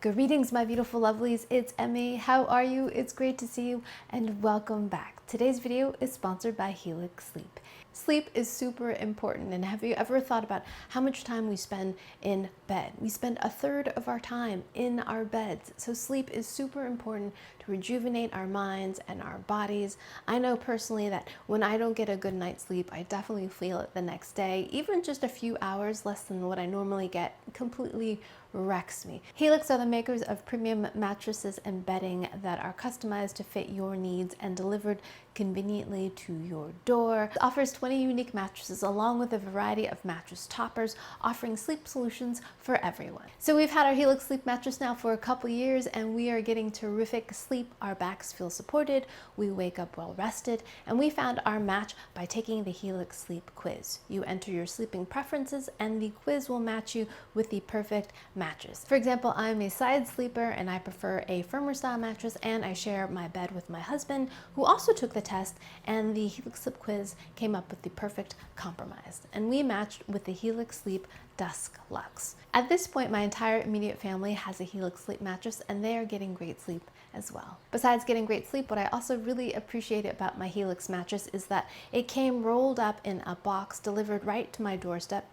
Greetings, my beautiful lovelies. It's Emmy. How are you? It's great to see you and welcome back. Today's video is sponsored by Helix Sleep. Sleep is super important, and have you ever thought about how much time we spend in bed? We spend a third of our time in our beds, so sleep is super important to rejuvenate our minds and our bodies. I know personally that when I don't get a good night's sleep, I definitely feel it the next day. Even just a few hours less than what I normally get completely wrecks me. Helix are the makers of premium mattresses and bedding that are customized to fit your needs and delivered conveniently to your door. It offers 20 unique mattresses along with a variety of mattress toppers, offering sleep solutions for everyone. So we've had our Helix Sleep mattress now for a couple years and we are getting terrific sleep. Our backs feel supported, we wake up well rested, and we found our match by taking the Helix Sleep quiz. You enter your sleeping preferences and the quiz will match you with the perfect mattress. For example, I'm a side sleeper and I prefer a firmer style mattress, and I share my bed with my husband, who also took the test, and the Helix Sleep quiz came up with the perfect compromise, and we matched with the Helix Sleep Dusk Luxe. At this point, my entire immediate family has a Helix Sleep mattress and they are getting great sleep as well. Besides getting great sleep, what I also really appreciate about my Helix mattress is that it came rolled up in a box delivered right to my doorstep,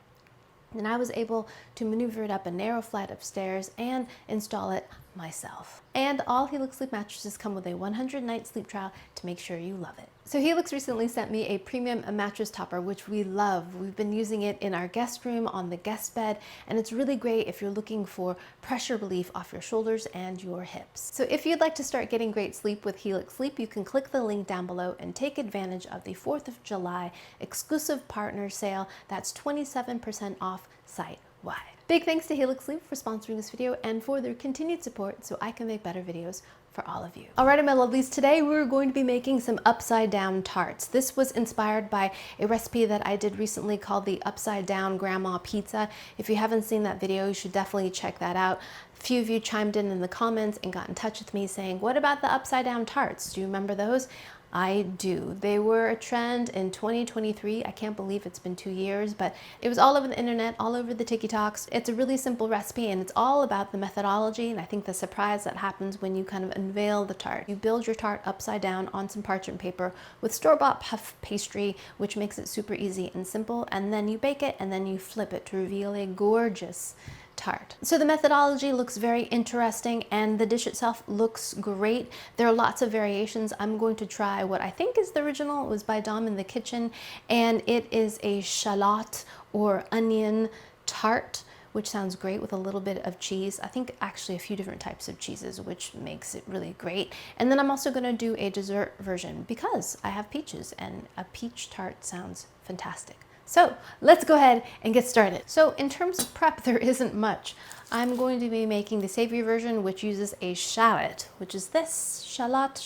and I was able to maneuver it up a narrow flight of stairs and install it myself. And all Helix Sleep mattresses come with a 100-night sleep trial to make sure you love it. So Helix recently sent me a premium mattress topper, which we love. We've been using it in our guest room on the guest bed, and it's really great if you're looking for pressure relief off your shoulders and your hips. So if you'd like to start getting great sleep with Helix Sleep, you can click the link down below and take advantage of the 4th of July exclusive partner sale. That's 27% off site-wide. Big thanks to Helix Sleep for sponsoring this video and for their continued support so I can make better videos for all of you. Alrighty, my lovelies, today we're going to be making some upside down tarts. This was inspired by a recipe that I did recently called the upside down grandma pizza. If you haven't seen that video, you should definitely check that out. A few of you chimed in the comments and got in touch with me saying, what about the upside down tarts? Do you remember those? I do. They were a trend in 2023. I can't believe it's been 2 years, but it was all over the internet, all over the TikToks. It's a really simple recipe and it's all about the methodology, and I think the surprise that happens when you kind of unveil the tart. You build your tart upside down on some parchment paper with store-bought puff pastry, which makes it super easy and simple, and then you bake it and then you flip it to reveal a gorgeous tart. So the methodology looks very interesting and the dish itself looks great. There are lots of variations. I'm going to try what I think is the original. It was by Dom in the Kitchen, and it is a shallot or onion tart, which sounds great with a little bit of cheese. I think actually a few different types of cheeses, which makes it really great. And then I'm also gonna do a dessert version because I have peaches and a peach tart sounds fantastic. So let's go ahead and get started. So in terms of prep, there isn't much. I'm going to be making the savory version, which uses a shallot, which is this shallot.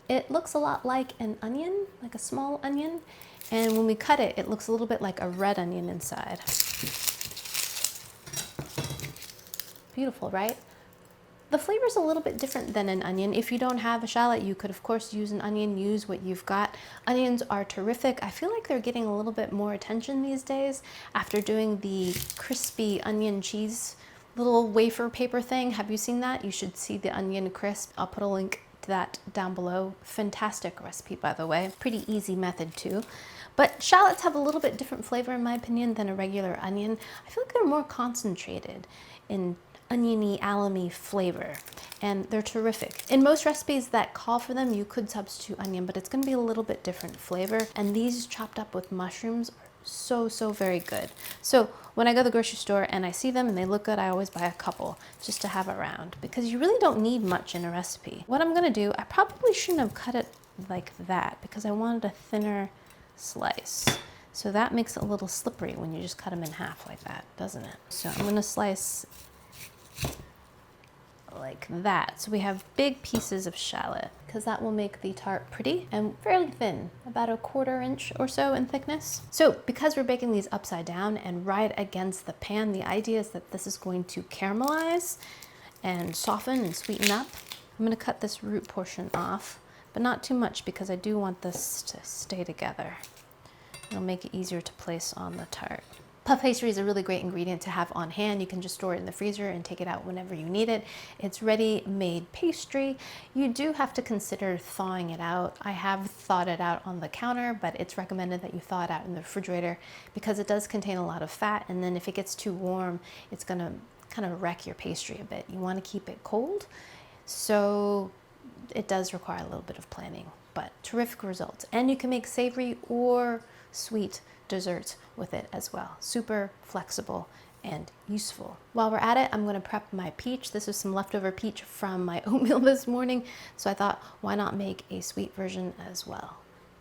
It looks a lot like an onion, like a small onion. And when we cut it, it looks a little bit like a red onion inside. Beautiful, right? The flavor is a little bit different than an onion. If you don't have a shallot, you could of course use an onion, use what you've got. Onions are terrific. I feel like they're getting a little bit more attention these days after doing the crispy onion cheese little wafer paper thing. Have you seen that? You should see the onion crisp. I'll put a link to that down below. Fantastic recipe, by the way. Pretty easy method too. But shallots have a little bit different flavor in my opinion than a regular onion. I feel like they're more concentrated in oniony, alum-y flavor, and they're terrific. In most recipes that call for them, you could substitute onion, but it's gonna be a little bit different flavor, and these chopped up with mushrooms are so very good. So when I go to the grocery store and I see them and they look good, I always buy a couple just to have around, because you really don't need much in a recipe. What I'm gonna do, I probably shouldn't have cut it like that because I wanted a thinner slice. So that makes it a little slippery when you just cut them in half like that, doesn't it? So I'm gonna slice like that. So we have big pieces of shallot because that will make the tart pretty and fairly thin, about a 1/4 inch or so in thickness. So because we're baking these upside down and right against the pan, the idea is that this is going to caramelize and soften and sweeten up. I'm going to cut this root portion off, but not too much because I do want this to stay together. It'll make it easier to place on the tart. Puff pastry is a really great ingredient to have on hand. You can just store it in the freezer and take it out whenever you need it. It's ready-made pastry. You do have to consider thawing it out. I have thawed it out on the counter, but it's recommended that you thaw it out in the refrigerator because it does contain a lot of fat, and then if it gets too warm, it's gonna kind of wreck your pastry a bit. You wanna keep it cold, so it does require a little bit of planning, but terrific results. And you can make savory or sweet desserts with it as well. Super flexible and useful. While we're at it, I'm going to prep my peach. This is some leftover peach from my oatmeal this morning, so I thought, why not make a sweet version as well?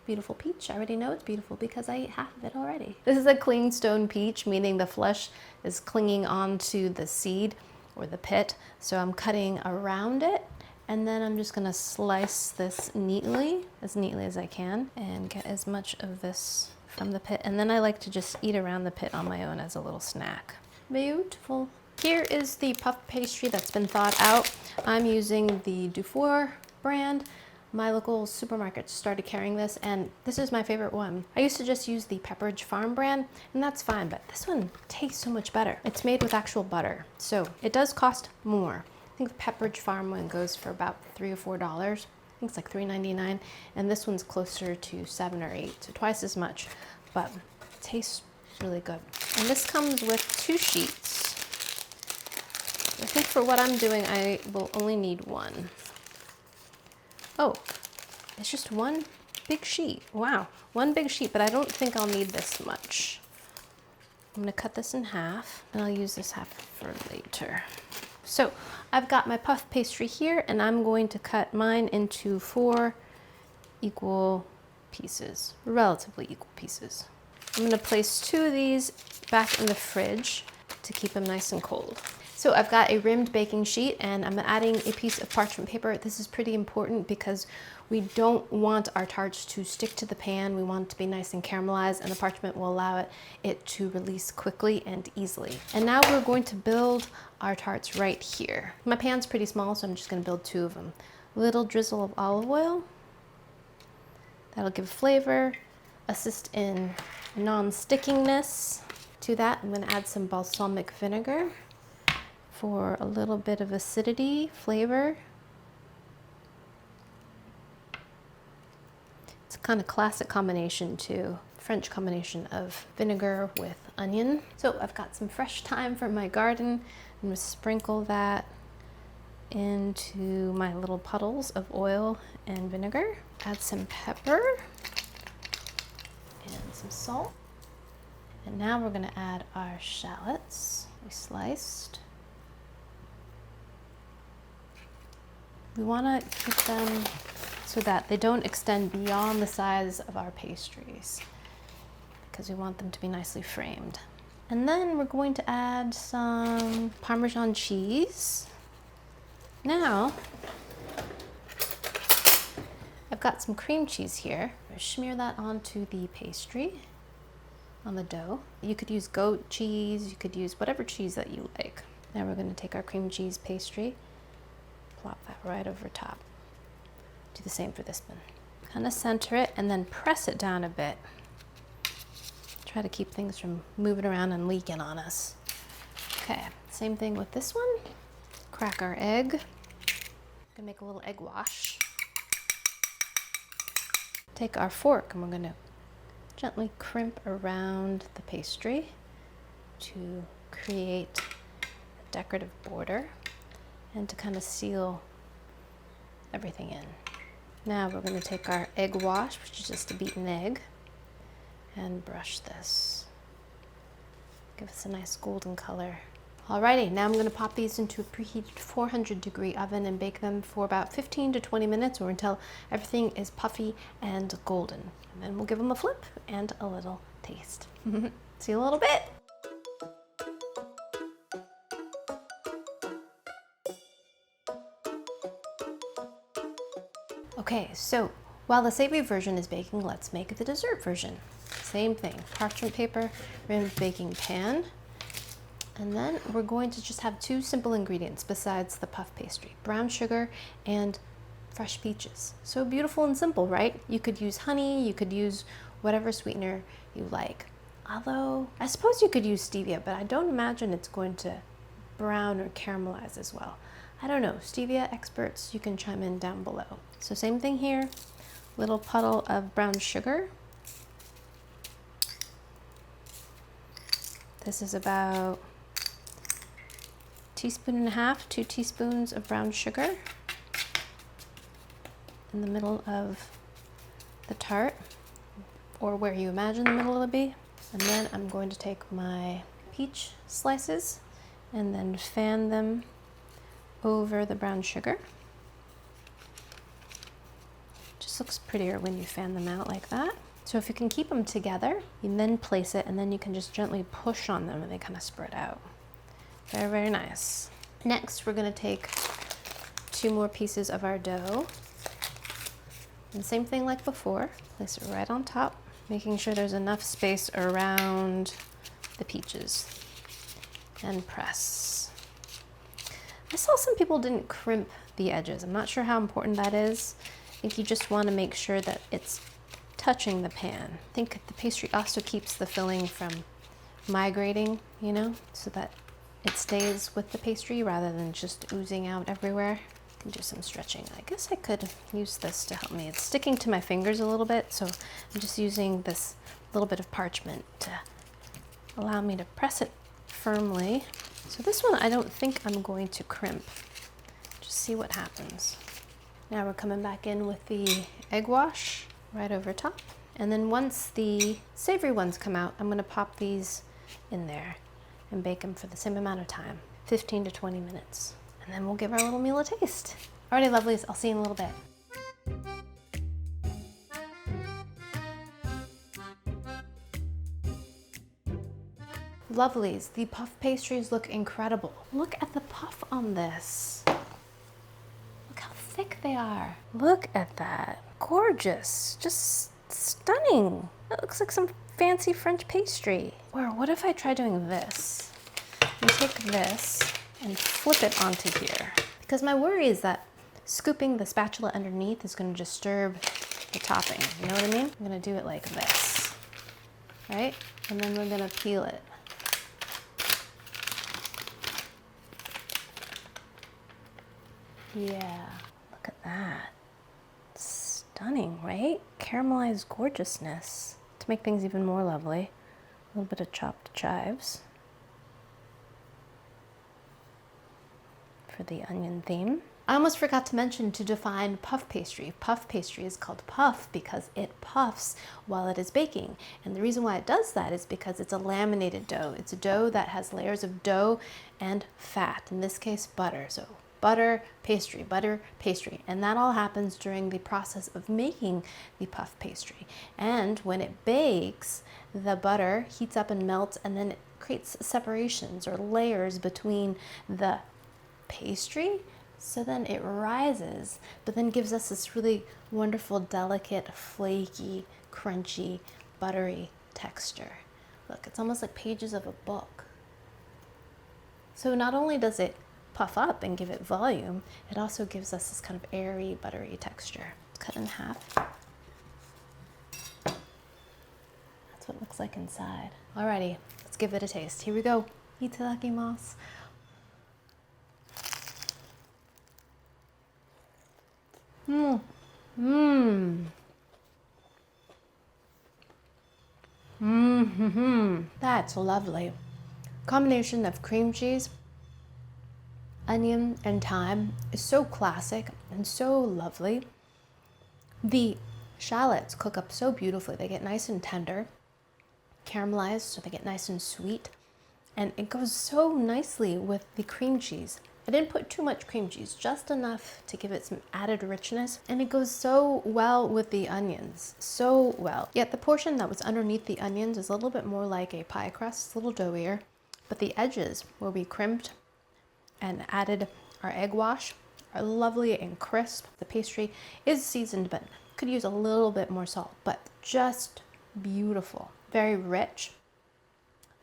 Beautiful peach. I already know it's beautiful because I ate half of it already. This is a clingstone peach, meaning the flesh is clinging onto the seed or the pit, so I'm cutting around it, and then I'm just going to slice this as neatly as I can, and get as much of this from the pit, and then I like to just eat around the pit on my own as a little snack. Beautiful. Here is the puff pastry that's been thawed out. I'm using the Dufour brand. My local supermarket started carrying this, and this is my favorite one. I used to just use the Pepperidge Farm brand, and that's fine, but this one tastes so much better. It's made with actual butter, so it does cost more. I think the Pepperidge Farm one goes for about $3 or $4. I think it's like $3.99, and this one's closer to $7 or $8, so twice as much, but it tastes really good. And this comes with 2 sheets. I think for what I'm doing, I will only need one. Oh, it's just one big sheet. Wow, one big sheet, but I don't think I'll need this much. I'm gonna cut this in half, and I'll use this half for later. So I've got my puff pastry here, and I'm going to cut mine into 4 equal pieces, relatively equal pieces. I'm gonna place 2 of these back in the fridge to keep them nice and cold. So I've got a rimmed baking sheet, and I'm adding a piece of parchment paper. This is pretty important because we don't want our tarts to stick to the pan. We want it to be nice and caramelized, and the parchment will allow it to release quickly and easily. And now we're going to build our tarts right here. My pan's pretty small, so I'm just gonna build 2 of them. A little drizzle of olive oil. That'll give flavor, assist in non-stickiness. To that, I'm gonna add some balsamic vinegar for a little bit of acidity, flavor. It's a kind of classic combination too, French combination of vinegar with onion. So I've got some fresh thyme from my garden. I'm gonna sprinkle that into my little puddles of oil and vinegar. Add some pepper and some salt. And now we're gonna add our shallots we sliced. We wanna keep them so that they don't extend beyond the size of our pastries because we want them to be nicely framed. And then we're going to add some Parmesan cheese. Now, I've got some cream cheese here. I smear that onto the pastry, on the dough. You could use goat cheese, you could use whatever cheese that you like. Now we're gonna take our cream cheese pastry, plop that right over top. Do the same for this one. Kind of center it and then press it down a bit. Try to keep things from moving around and leaking on us. Okay, same thing with this one. Crack our egg. Gonna make a little egg wash. Take our fork and we're gonna gently crimp around the pastry to create a decorative border and to kind of seal everything in. Now we're going to take our egg wash, which is just a beaten egg, and brush this. Give us a nice golden color. Alrighty, now I'm going to pop these into a preheated 400-degree oven and bake them for about 15 to 20 minutes or until everything is puffy and golden. And then we'll give them a flip and a little taste. See you in a little bit. Okay, so while the savory version is baking, let's make the dessert version. Same thing, parchment paper, rimmed baking pan. And then we're going to just have 2 simple ingredients besides the puff pastry, brown sugar and fresh peaches. So beautiful and simple, right? You could use honey, you could use whatever sweetener you like. Although, I suppose you could use stevia, but I don't imagine it's going to brown or caramelize as well. I don't know, stevia experts, you can chime in down below. So same thing here, little puddle of brown sugar. This is about 1.5 teaspoons, 2 teaspoons of brown sugar in the middle of the tart, or where you imagine the middle would be. And then I'm going to take my peach slices and then fan them over the brown sugar. Just looks prettier when you fan them out like that. So if you can keep them together, you then place it and then you can just gently push on them and they kind of spread out. Very, very nice. Next, we're gonna take 2 more pieces of our dough. And same thing like before, place it right on top, making sure there's enough space around the peaches. And press. I saw some people didn't crimp the edges. I'm not sure how important that is. I think you just want to make sure that it's touching the pan. I think the pastry also keeps the filling from migrating, you know, so that it stays with the pastry rather than just oozing out everywhere. I can do some stretching. I guess I could use this to help me. It's sticking to my fingers a little bit, so I'm just using this little bit of parchment to allow me to press it firmly. So this one I don't think I'm going to crimp. Just see what happens. Now we're coming back in with the egg wash right over top. And then once the savory ones come out, I'm gonna pop these in there and bake them for the same amount of time, 15 to 20 minutes. And then we'll give our little meal a taste. Alrighty, lovelies, I'll see you in a little bit. Lovelies, the puff pastries look incredible. Look at the puff on this. Look how thick they are. Look at that. Gorgeous, just stunning. It looks like some fancy French pastry. Or what if I try doing this? You take this and flip it onto here. Because my worry is that scooping the spatula underneath is gonna disturb the topping. You know what I mean? I'm gonna do it like this, right? And then we're gonna peel it. Yeah, look at that. Stunning, right? Caramelized gorgeousness. To make things even more lovely, a little bit of chopped chives for the onion theme. I almost forgot to mention to define puff pastry. Puff pastry is called puff because it puffs while it is baking. And the reason why it does that is because it's a laminated dough. It's a dough that has layers of dough and fat, in this case butter. So butter, pastry, and that all happens during the process of making the puff pastry. And when it bakes, the butter heats up and melts, and then it creates separations or layers between the pastry, so then it rises, but then gives us this really wonderful, delicate, flaky, crunchy, buttery texture. Look, it's almost like pages of a book. So not only does it puff up and give it volume, it also gives us this kind of airy, buttery texture. It's cut in half. That's what it looks like inside. Alrighty, let's give it a taste. Here we go. Itadakimasu. That's lovely. Combination of cream cheese, onion, and thyme is so classic and so lovely. The shallots cook up so beautifully. They get nice and tender, caramelized, so they get nice and sweet. And it goes so nicely with the cream cheese. I didn't put too much cream cheese, just enough to give it some added richness. And it goes so well with the onions, so well. Yet the portion that was underneath the onions is a little bit more like a pie crust, it's a little doughier. But the edges, where we crimped and added our egg wash, are lovely and crisp. The pastry is seasoned, but could use a little bit more salt, but just beautiful. Very rich,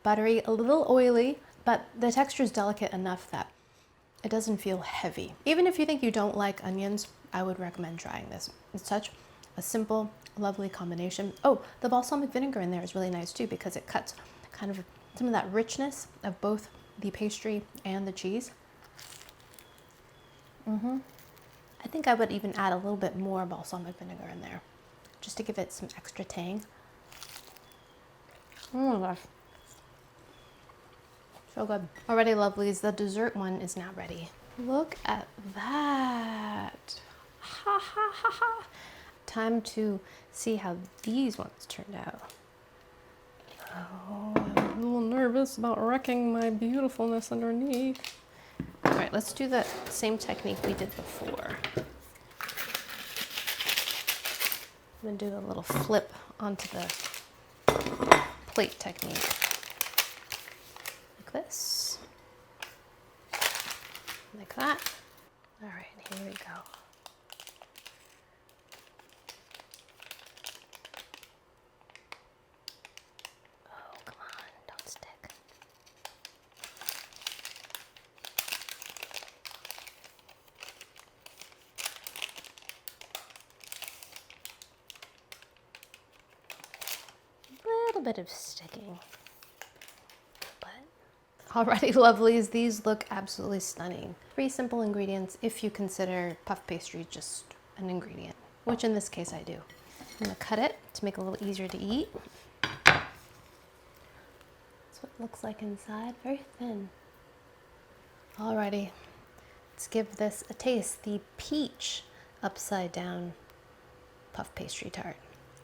buttery, a little oily, but the texture is delicate enough that it doesn't feel heavy. Even if you think you don't like onions, I would recommend trying this. It's such a simple, lovely combination. Oh, the balsamic vinegar in there is really nice too because it cuts kind of some of that richness of both the pastry and the cheese. I think I would even add a little bit more balsamic vinegar in there just to give it some extra tang. Oh my gosh. So good. Alrighty, lovelies, the dessert one is now ready. Look at that. Ha ha ha ha. Time to see how these ones turned out. Oh, I'm a little nervous about wrecking my beautifulness underneath. All right, let's do the same technique we did before. I'm gonna do the little flip onto the plate technique. Like this. Like that. All right, here we go. Oh, come on, don't stick. Little bit of sticking, but alrighty, lovelies, these look absolutely stunning. 3 simple ingredients if you consider puff pastry just an ingredient, which in this case I do. I'm gonna cut it to make it a little easier to eat. That's what it looks like inside, very thin. Alrighty, let's give this a taste. The peach upside down puff pastry tart.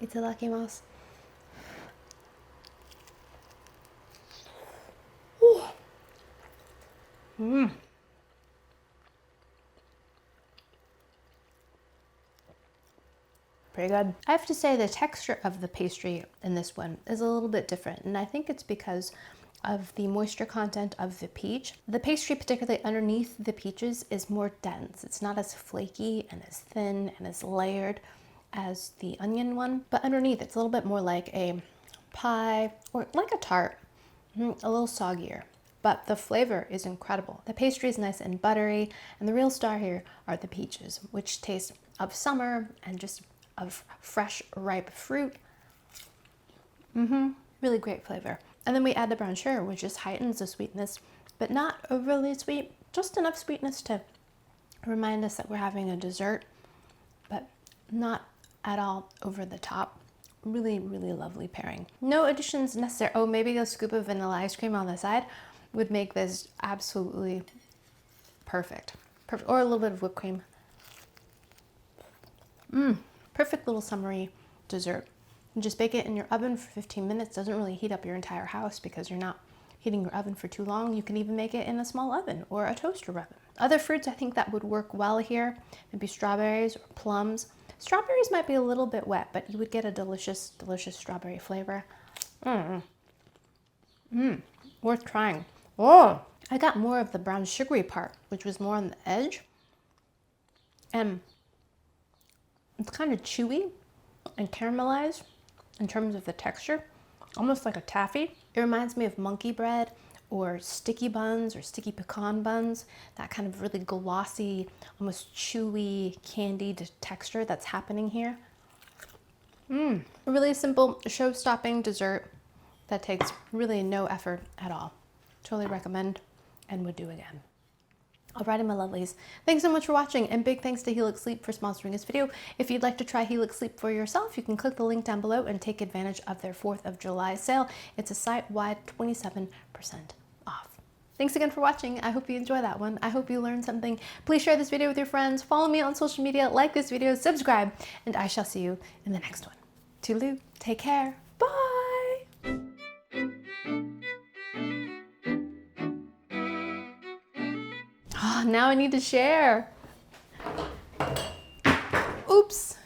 Itadakimasu. Pretty good. I have to say the texture of the pastry in this one is a little bit different, and I think it's because of the moisture content of the peach. The pastry, particularly underneath the peaches, is more dense. It's not as flaky and as thin and as layered as the onion one, but underneath it's a little bit more like a pie or like a tart, a little soggier. But the flavor is incredible. The pastry is nice and buttery, and the real star here are the peaches, which taste of summer and just of fresh, ripe fruit. Really great flavor. And then we add the brown sugar, which just heightens the sweetness, but not overly sweet, just enough sweetness to remind us that we're having a dessert, but not at all over the top. Really, really lovely pairing. No additions necessary. Oh, maybe a scoop of vanilla ice cream on the side would make this absolutely perfect. Perfect. Or a little bit of whipped cream. Perfect little summery dessert. You just bake it in your oven for 15 minutes. Doesn't really heat up your entire house because you're not heating your oven for too long. You can even make it in a small oven or a toaster oven. Other fruits I think that would work well here, maybe strawberries or plums. Strawberries might be a little bit wet, but you would get a delicious, delicious strawberry flavor. Worth trying. Oh, I got more of the brown sugary part, which was more on the edge. And it's kind of chewy and caramelized in terms of the texture, almost like a taffy. It reminds me of monkey bread or sticky buns or sticky pecan buns, that kind of really glossy, almost chewy, candied texture that's happening here. A really simple show-stopping dessert that takes really no effort at all. Totally recommend and would do again. Alrighty, my lovelies. Thanks so much for watching, and big thanks to Helix Sleep for sponsoring this video. If you'd like to try Helix Sleep for yourself, you can click the link down below and take advantage of their 4th of July sale. It's a site-wide 27% off. Thanks again for watching. I hope you enjoy that one. I hope you learned something. Please share this video with your friends. Follow me on social media, like this video, subscribe, and I shall see you in the next one. Toodaloo. Take care. Bye. Oh, now I need to share. Oops.